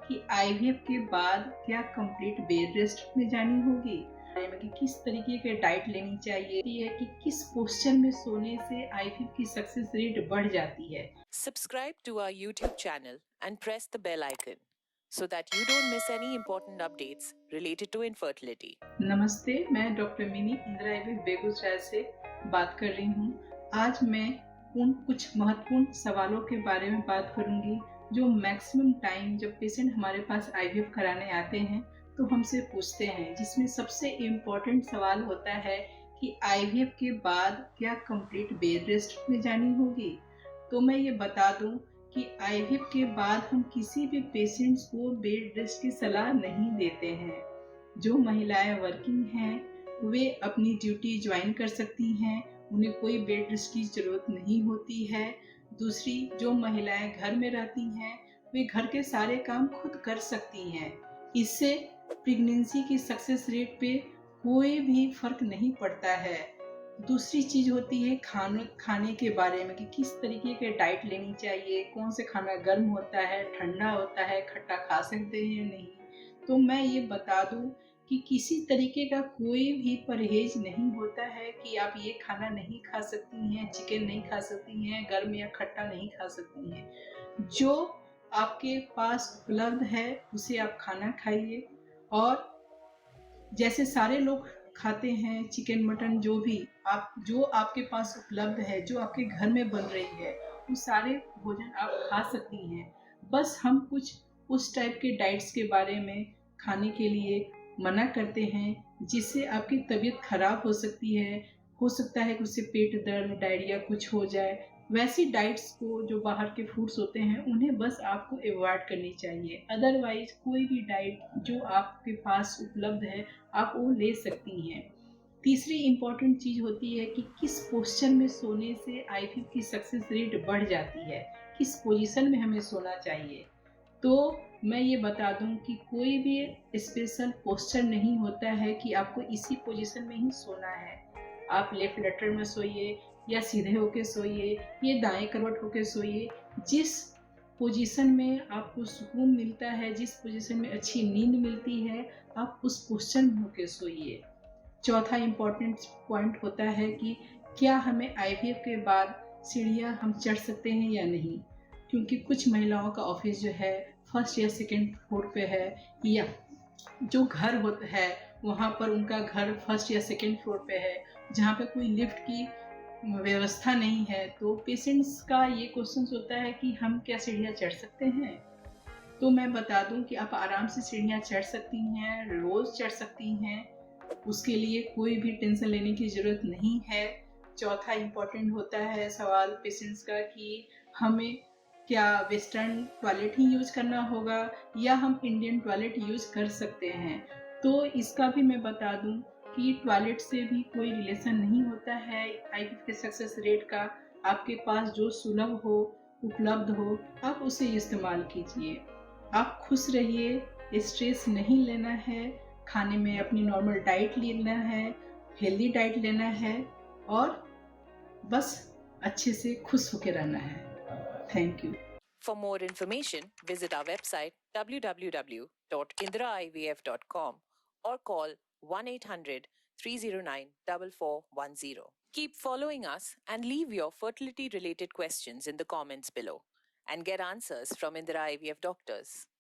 कि आईवीएफ के बाद क्या कंप्लीट बेड रेस्ट में जानी होगी, कि किस तरीके के डाइट लेनी चाहिए, ये कि किस पोस्चर में सोने से आईवीएफ की सक्सेस रेट बढ़ जाती है। Subscribe to our YouTube channel and press the bell icon so that you don't miss any important updates related to infertility. नमस्ते, मैं doctor mini Indira IVF Begusarai से बात कर रही हूँ। आज मैं उन कुछ महत्वपूर्ण सवालों के बारे में बात करूंगी जो मैक्सिमम टाइम जब पेशेंट हमारे पास आईवीएफ कराने आते हैं तो हमसे पूछते हैं, जिसमें सबसे इम्पोर्टेंट सवाल होता है कि आईवीएफ के बाद क्या कंप्लीट बेड रेस्ट में जानी होगी। तो मैं ये बता दूं कि आईवीएफ के बाद हम किसी भी पेशेंट्स को बेड रेस्ट की सलाह नहीं देते हैं। जो महिलाएं वर्किंग हैं वे अपनी ड्यूटी ज्वाइन कर सकती हैं, उन्हें कोई बेड रेस्ट की जरूरत नहीं होती है। दूसरी, जो महिलाएं घर में रहती हैं वे घर के सारे काम खुद कर सकती हैं। इससे प्रेगनेंसी की सक्सेस रेट पे कोई भी फर्क नहीं पड़ता है। दूसरी चीज होती है खाने के बारे में, कि किस तरीके के डाइट लेनी चाहिए, कौन से खाना गर्म होता है, ठंडा होता है, खट्टा खा सकते हैं या नहीं। तो मैं ये बता दूं कि किसी तरीके का कोई भी परहेज नहीं होता है कि आप ये खाना नहीं खा सकती हैं, चिकन नहीं खा सकती हैं, गर्म या खट्टा नहीं खा सकती हैं। जो आपके पास उपलब्ध है उसे आप खाना खाइए, और जैसे सारे लोग खाते हैं चिकन मटन, जो आपके पास उपलब्ध है, जो आपके घर में बन रही है, वो सारे भोजन आप खा सकती हैं। बस हम कुछ उस टाइप के डाइट्स के बारे में खाने के लिए मना करते हैं जिससे आपकी तबीयत खराब हो सकती है। हो सकता है कि उससे पेट दर्द, डायरिया कुछ हो जाए। वैसी डाइट्स को, जो बाहर के फूड्स होते हैं, उन्हें बस आपको अवॉइड करनी चाहिए। अदरवाइज कोई भी डाइट जो आपके पास उपलब्ध है आप वो ले सकती हैं। तीसरी इम्पॉर्टेंट चीज होती है कि किस पोस्चर में सोने से आईवीएफ की सक्सेस रेट बढ़ जाती है, किस पोजीशन में हमें सोना चाहिए। तो मैं ये बता दूं कि कोई भी स्पेशल पोस्चर नहीं होता है कि आपको इसी पोजीशन में ही सोना है। आप लेफ्ट लेटर में सोइए, या सीधे होके सोइए, या दाएं करवट होके सोइए। जिस पोजीशन में आपको सुकून मिलता है, जिस पोजीशन में अच्छी नींद मिलती है, आप उस पोस्चर में होके सोइए। चौथा इम्पोर्टेंट पॉइंट होता है कि क्या हमें आईवीएफ के बाद सीढ़ियाँ हम चढ़ सकते हैं या नहीं, क्योंकि कुछ महिलाओं का ऑफिस जो है फर्स्ट या सेकेंड फ्लोर पे है, या जो घर होता है वहाँ पर उनका घर फर्स्ट या सेकेंड फ्लोर पे है, जहाँ पे कोई लिफ्ट की व्यवस्था नहीं है। तो पेशेंट्स का ये क्वेश्चन होता है कि हम क्या सीढ़ियाँ चढ़ सकते हैं। तो मैं बता दूं कि आप आराम से सीढ़ियाँ चढ़ सकती हैं, रोज चढ़ सकती हैं। उसके लिए कोई भी टेंशन लेने की जरूरत नहीं है। चौथा इम्पोर्टेंट होता है सवाल पेशेंट्स का कि हमें क्या वेस्टर्न टॉयलेट ही यूज करना होगा या हम इंडियन टॉयलेट यूज कर सकते हैं। तो इसका भी मैं बता दूं कि टॉयलेट से भी कोई रिलेशन नहीं होता है आईवीएफ के सक्सेस रेट का। आपके पास जो सुलभ हो, उपलब्ध हो, आप उसे इस्तेमाल कीजिए। आप खुश रहिए, स्ट्रेस नहीं लेना है, खाने में अपनी नॉर्मल डाइट लेना है, हेल्दी डाइट लेना है, और बस अच्छे से खुश होकर रहना है। Thank you. For more information, visit our website www.indiraivf.com or call 1-800 309 4410. Keep following us and leave your fertility related questions in the comments below and get answers from Indira IVF doctors.